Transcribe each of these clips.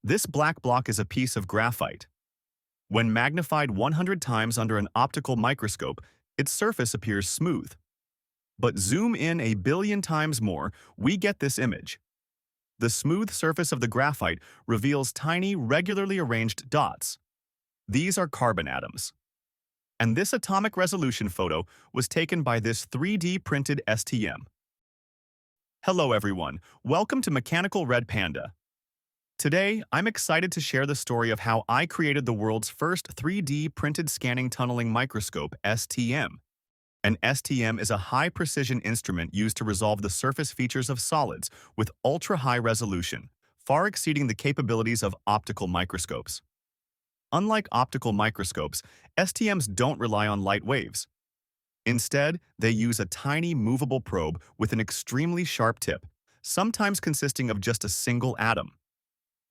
This black block is a piece of graphite. When magnified 100 times under an optical microscope, its surface appears smooth. But zoom in a billion times more, we get this image. The smooth surface of the graphite reveals tiny, regularly arranged dots. These are carbon atoms. And this atomic resolution photo was taken by this 3D printed STM. Hello everyone, welcome to Mechanical Red Panda. Today, I'm excited to share the story of how I created the world's first 3D printed scanning tunneling microscope, STM. An STM is a high-precision instrument used to resolve the surface features of solids with ultra-high resolution, far exceeding the capabilities of optical microscopes. Unlike optical microscopes, STMs don't rely on light waves. Instead, they use a tiny movable probe with an extremely sharp tip, sometimes consisting of just a single atom.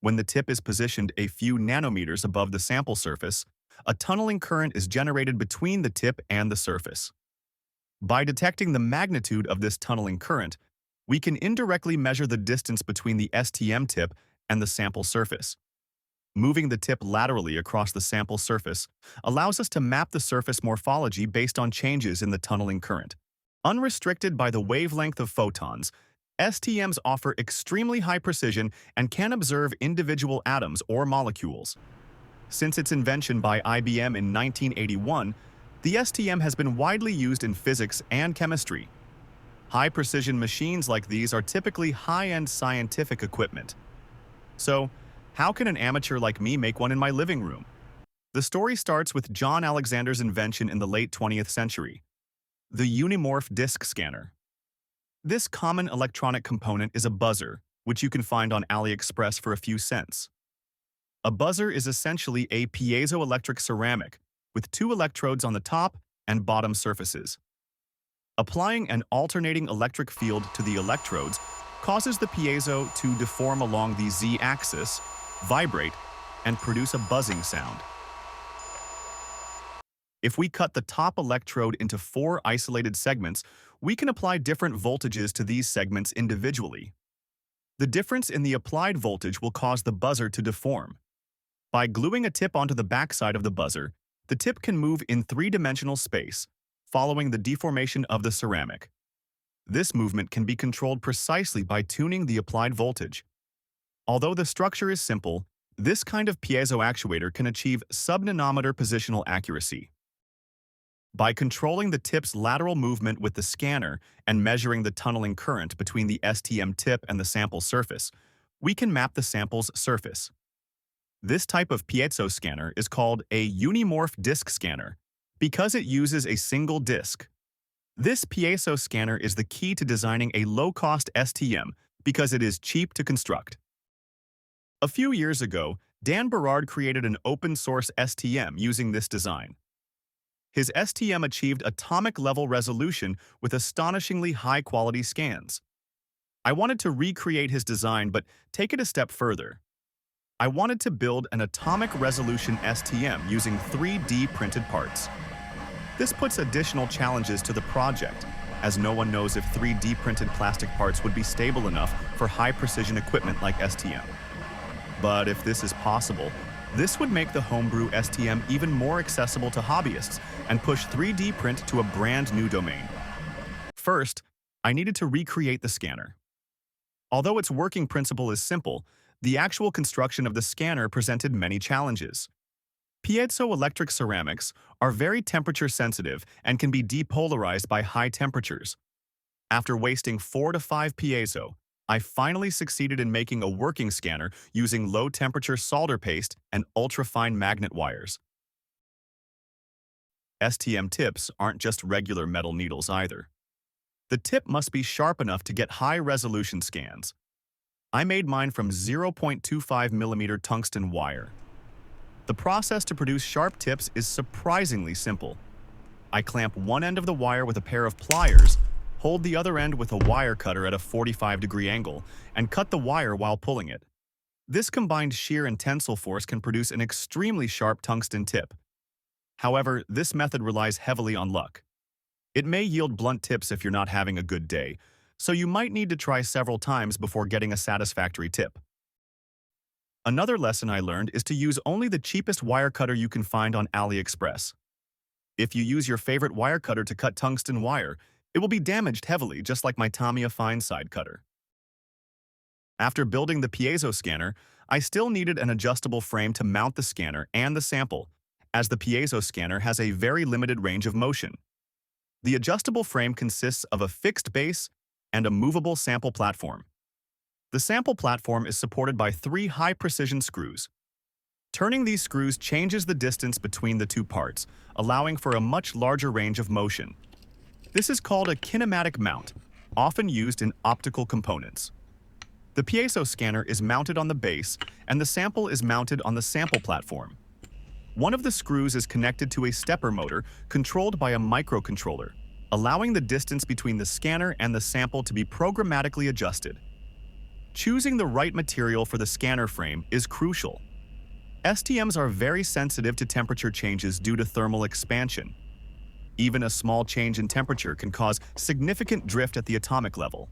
When the tip is positioned a few nanometers above the sample surface, a tunneling current is generated between the tip and the surface. By detecting the magnitude of this tunneling current, we can indirectly measure the distance between the STM tip and the sample surface. Moving the tip laterally across the sample surface allows us to map the surface morphology based on changes in the tunneling current. Unrestricted by the wavelength of photons, STMs offer extremely high precision and can observe individual atoms or molecules. Since its invention by IBM in 1981, the STM has been widely used in physics and chemistry. High-precision machines like these are typically high-end scientific equipment. So, how can an amateur like me make one in my living room? The story starts with John Alexander's invention in the late 20th century, the unimorph disk scanner. This common electronic component is a buzzer, which you can find on AliExpress for a few cents. A buzzer is essentially a piezoelectric ceramic with two electrodes on the top and bottom surfaces. Applying an alternating electric field to the electrodes causes the piezo to deform along the z-axis, vibrate, and produce a buzzing sound. If we cut the top electrode into 4 isolated segments, we can apply different voltages to these segments individually. The difference in the applied voltage will cause the buzzer to deform. By gluing a tip onto the backside of the buzzer, the tip can move in 3-dimensional space, following the deformation of the ceramic. This movement can be controlled precisely by tuning the applied voltage. Although the structure is simple, this kind of piezo actuator can achieve sub-nanometer positional accuracy. By controlling the tip's lateral movement with the scanner and measuring the tunneling current between the STM tip and the sample surface, we can map the sample's surface. This type of piezo scanner is called a unimorph disk scanner because it uses a single disk. This piezo scanner is the key to designing a low-cost STM because it is cheap to construct. A few years ago, Dan Berard created an open-source STM using this design. His STM achieved atomic-level resolution with astonishingly high-quality scans. I wanted to recreate his design but take it a step further. I wanted to build an atomic resolution STM using 3D printed parts. This puts additional challenges to the project, as no one knows if 3D printed plastic parts would be stable enough for high-precision equipment like STM. But if this is possible, this would make the homebrew STM even more accessible to hobbyists and push 3D print to a brand new domain. First, I needed to recreate the scanner. Although its working principle is simple, the actual construction of the scanner presented many challenges. Piezoelectric ceramics are very temperature sensitive and can be depolarized by high temperatures. After wasting 4 to 5 piezo, I finally succeeded in making a working scanner using low-temperature solder paste and ultra-fine magnet wires. STM tips aren't just regular metal needles either. The tip must be sharp enough to get high-resolution scans. I made mine from 0.25mm tungsten wire. The process to produce sharp tips is surprisingly simple. I clamp one end of the wire with a pair of pliers, hold the other end with a wire cutter at a 45-degree angle, and cut the wire while pulling it. This combined shear and tensile force can produce an extremely sharp tungsten tip. However, this method relies heavily on luck. It may yield blunt tips if you're not having a good day, so you might need to try several times before getting a satisfactory tip. Another lesson I learned is to use only the cheapest wire cutter you can find on AliExpress. If you use your favorite wire cutter to cut tungsten wire, it will be damaged heavily just like my Tamiya fine side cutter. After building the piezo scanner, I still needed an adjustable frame to mount the scanner and the sample, as the piezo scanner has a very limited range of motion. The adjustable frame consists of a fixed base and a movable sample platform. The sample platform is supported by 3 high-precision screws. Turning these screws changes the distance between the two parts, allowing for a much larger range of motion. This is called a kinematic mount, often used in optical components. The piezo scanner is mounted on the base, and the sample is mounted on the sample platform. One of the screws is connected to a stepper motor controlled by a microcontroller, allowing the distance between the scanner and the sample to be programmatically adjusted. Choosing the right material for the scanner frame is crucial. STMs are very sensitive to temperature changes due to thermal expansion. Even a small change in temperature can cause significant drift at the atomic level.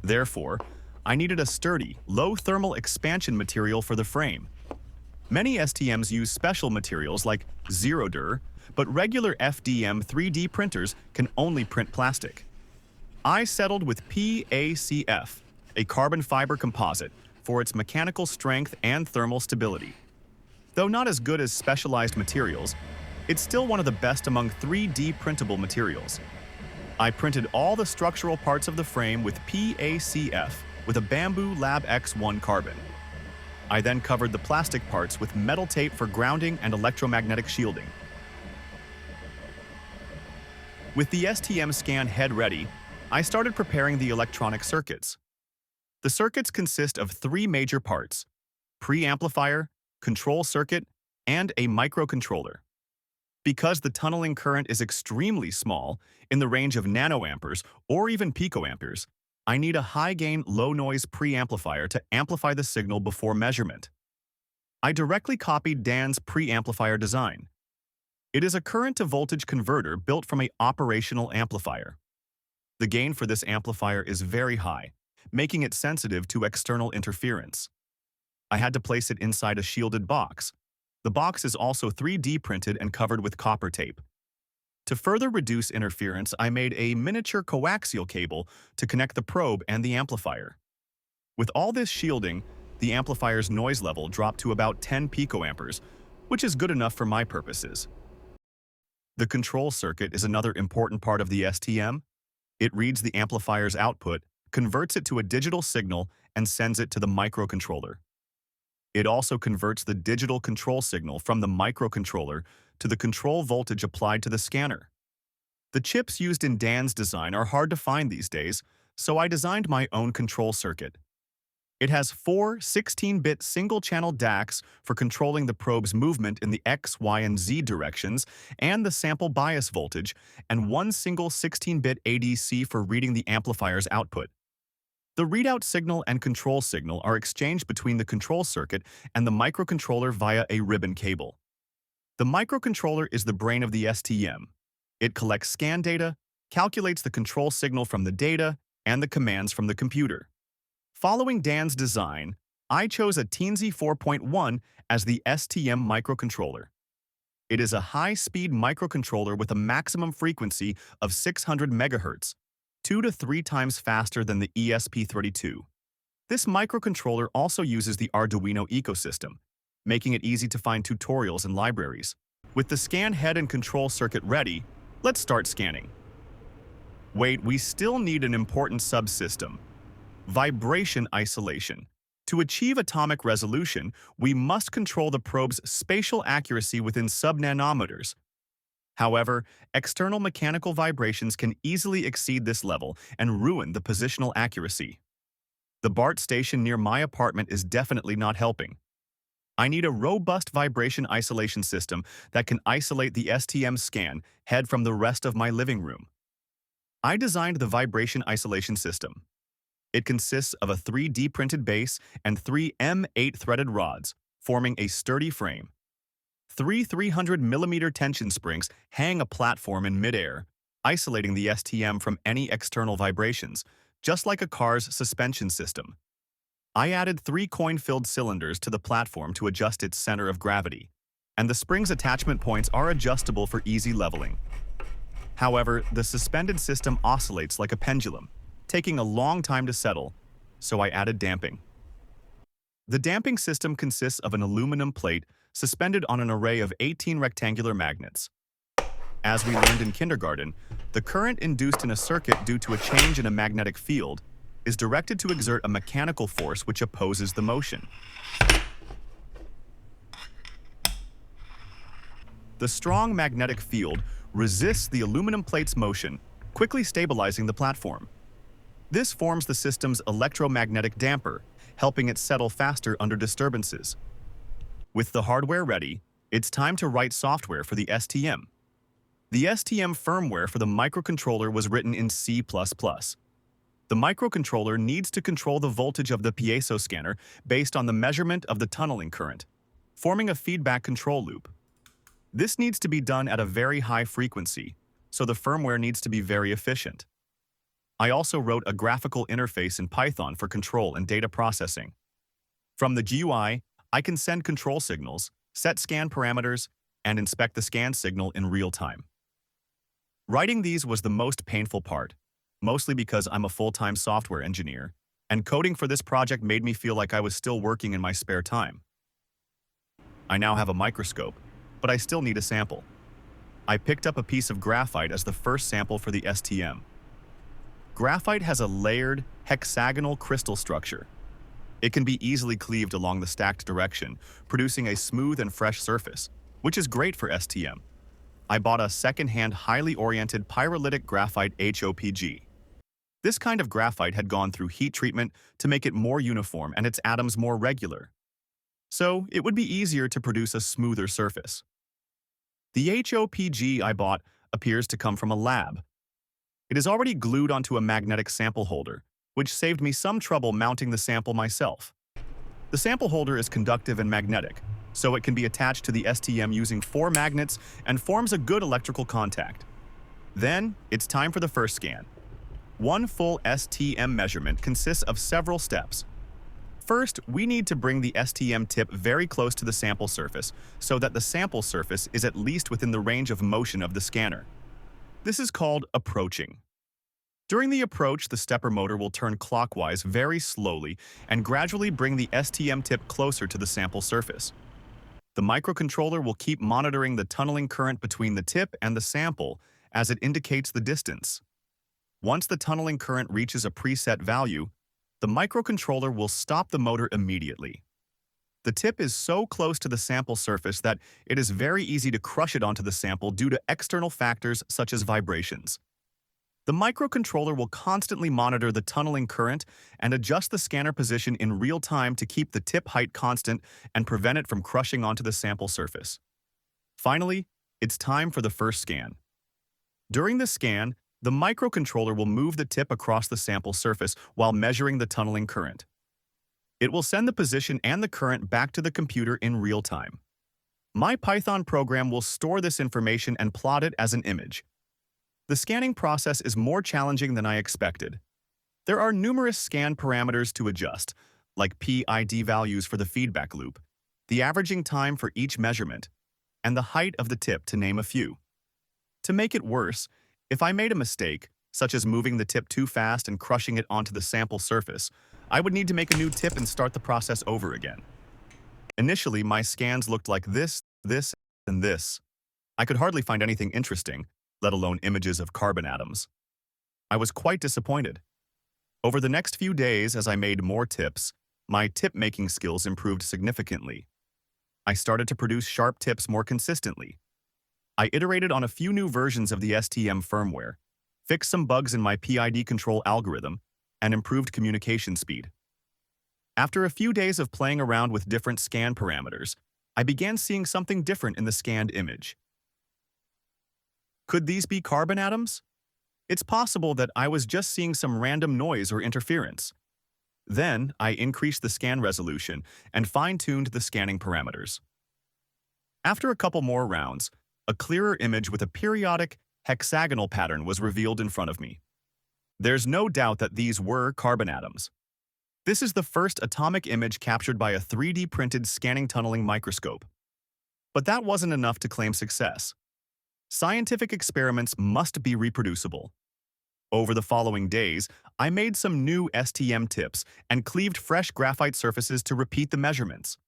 Therefore, I needed a sturdy, low thermal expansion material for the frame. Many STMs use special materials like zero-dur, but regular FDM 3D printers can only print plastic. I settled with PACF, a carbon fiber composite, for its mechanical strength and thermal stability. Though not as good as specialized materials, it's still one of the best among 3D printable materials. I printed all the structural parts of the frame with PACF with a Bamboo Lab X1 carbon. I then covered the plastic parts with metal tape for grounding and electromagnetic shielding. With the STM scan head ready, I started preparing the electronic circuits. The circuits consist of 3 major parts: preamplifier, control circuit, and a microcontroller. Because the tunneling current is extremely small, in the range of nanoamperes or even picoamperes, I need a high-gain, low-noise preamplifier to amplify the signal before measurement. I directly copied Dan's preamplifier design. It is a current-to-voltage converter built from an operational amplifier. The gain for this amplifier is very high, making it sensitive to external interference. I had to place it inside a shielded box. The box is also 3D printed and covered with copper tape. To further reduce interference, I made a miniature coaxial cable to connect the probe and the amplifier. With all this shielding, the amplifier's noise level dropped to about 10 picoamperes, which is good enough for my purposes. The control circuit is another important part of the STM. It reads the amplifier's output, converts it to a digital signal, and sends it to the microcontroller. It also converts the digital control signal from the microcontroller to the control voltage applied to the scanner. The chips used in Dan's design are hard to find these days, so I designed my own control circuit. It has 4 16-bit single-channel DACs for controlling the probe's movement in the X, Y, and Z directions and the sample bias voltage, and 1 single 16-bit ADC for reading the amplifier's output. The readout signal and control signal are exchanged between the control circuit and the microcontroller via a ribbon cable. The microcontroller is the brain of the STM. It collects scan data, calculates the control signal from the data, and the commands from the computer. Following Dan's design, I chose a Teensy 4.1 as the STM microcontroller. It is a high-speed microcontroller with a maximum frequency of 600 MHz, 2 to 3 times faster than the ESP32. This microcontroller also uses the Arduino ecosystem, making it easy to find tutorials and libraries. With the scan head and control circuit ready, let's start scanning. Wait, we still need an important subsystem: vibration isolation. To achieve atomic resolution, we must control the probe's spatial accuracy within sub-nanometers. However, external mechanical vibrations can easily exceed this level and ruin the positional accuracy. The BART station near my apartment is definitely not helping. I need a robust vibration isolation system that can isolate the STM scan head from the rest of my living room. I designed the vibration isolation system. It consists of a 3D printed base and 3 M8 threaded rods, forming a sturdy frame. 3 300mm tension springs hang a platform in midair, isolating the STM from any external vibrations, just like a car's suspension system. I added 3 coin-filled cylinders to the platform to adjust its center of gravity, and the spring's attachment points are adjustable for easy leveling. However, the suspended system oscillates like a pendulum, taking a long time to settle, so I added damping. The damping system consists of an aluminum plate suspended on an array of 18 rectangular magnets. As we learned in kindergarten, the current induced in a circuit due to a change in a magnetic field is directed to exert a mechanical force which opposes the motion. The strong magnetic field resists the aluminum plate's motion, quickly stabilizing the platform. This forms the system's electromagnetic damper, helping it settle faster under disturbances. With the hardware ready, it's time to write software for the STM. The STM firmware for the microcontroller was written in C++. The microcontroller needs to control the voltage of the piezo scanner based on the measurement of the tunneling current, forming a feedback control loop. This needs to be done at a very high frequency, so the firmware needs to be very efficient. I also wrote a graphical interface in Python for control and data processing. From the GUI, I can send control signals, set scan parameters, and inspect the scan signal in real time. Writing these was the most painful part, mostly because I'm a full-time software engineer, and coding for this project made me feel like I was still working in my spare time. I now have a microscope, but I still need a sample. I picked up a piece of graphite as the first sample for the STM. Graphite has a layered, hexagonal crystal structure. It can be easily cleaved along the stacked direction, producing a smooth and fresh surface, which is great for STM. I bought a second-hand highly oriented pyrolytic graphite HOPG. This kind of graphite had gone through heat treatment to make it more uniform and its atoms more regular. So it would be easier to produce a smoother surface. The HOPG I bought appears to come from a lab. It is already glued onto a magnetic sample holder, which saved me some trouble mounting the sample myself. The sample holder is conductive and magnetic, so it can be attached to the STM using 4 magnets and forms a good electrical contact. Then, it's time for the first scan. One full STM measurement consists of several steps. First, we need to bring the STM tip very close to the sample surface so that the sample surface is at least within the range of motion of the scanner. This is called approaching. During the approach, the stepper motor will turn clockwise very slowly and gradually bring the STM tip closer to the sample surface. The microcontroller will keep monitoring the tunneling current between the tip and the sample as it indicates the distance. Once the tunneling current reaches a preset value, the microcontroller will stop the motor immediately. The tip is so close to the sample surface that it is very easy to crush it onto the sample due to external factors such as vibrations. The microcontroller will constantly monitor the tunneling current and adjust the scanner position in real time to keep the tip height constant and prevent it from crushing onto the sample surface. Finally, it's time for the first scan. During the scan, the microcontroller will move the tip across the sample surface while measuring the tunneling current. It will send the position and the current back to the computer in real time. My Python program will store this information and plot it as an image. The scanning process is more challenging than I expected. There are numerous scan parameters to adjust, like PID values for the feedback loop, the averaging time for each measurement, and the height of the tip, to name a few. To make it worse, if I made a mistake, such as moving the tip too fast and crushing it onto the sample surface, I would need to make a new tip and start the process over again. Initially, my scans looked like this, and this. I could hardly find anything interesting, let alone images of carbon atoms. I was quite disappointed. Over the next few days, as I made more tips, my tip-making skills improved significantly. I started to produce sharp tips more consistently. I iterated on a few new versions of the STM firmware, fixed some bugs in my PID control algorithm, and improved communication speed. After a few days of playing around with different scan parameters, I began seeing something different in the scanned image. Could these be carbon atoms? It's possible that I was just seeing some random noise or interference. Then, I increased the scan resolution and fine-tuned the scanning parameters. After a couple more rounds, a clearer image with a periodic, hexagonal pattern was revealed in front of me. There's no doubt that these were carbon atoms. This is the first atomic image captured by a 3D printed scanning tunneling microscope. But that wasn't enough to claim success. Scientific experiments must be reproducible. Over the following days, I made some new STM tips and cleaved fresh graphite surfaces to repeat the measurements.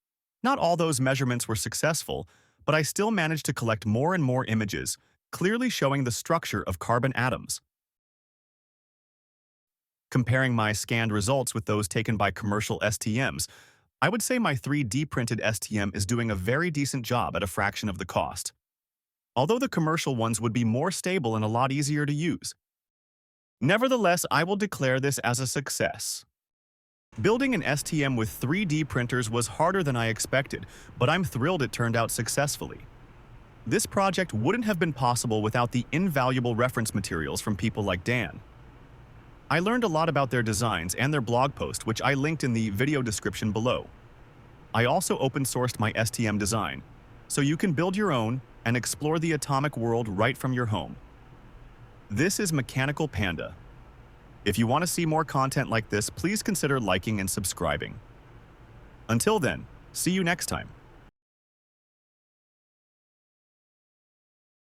Not all those measurements were successful, but I still managed to collect more and more images, clearly showing the structure of carbon atoms. Comparing my scanned results with those taken by commercial STMs, I would say my 3D printed STM is doing a very decent job at a fraction of the cost. Although the commercial ones would be more stable and a lot easier to use. Nevertheless, I will declare this as a success. Building an STM with 3D printers was harder than I expected, but I'm thrilled it turned out successfully. This project wouldn't have been possible without the invaluable reference materials from people like Dan. I learned a lot about their designs and their blog post, which I linked in the video description below. I also open-sourced my STM design, so you can build your own and explore the atomic world right from your home. This is Mechanical Panda. If you want to see more content like this, please consider liking and subscribing. Until then, see you next time.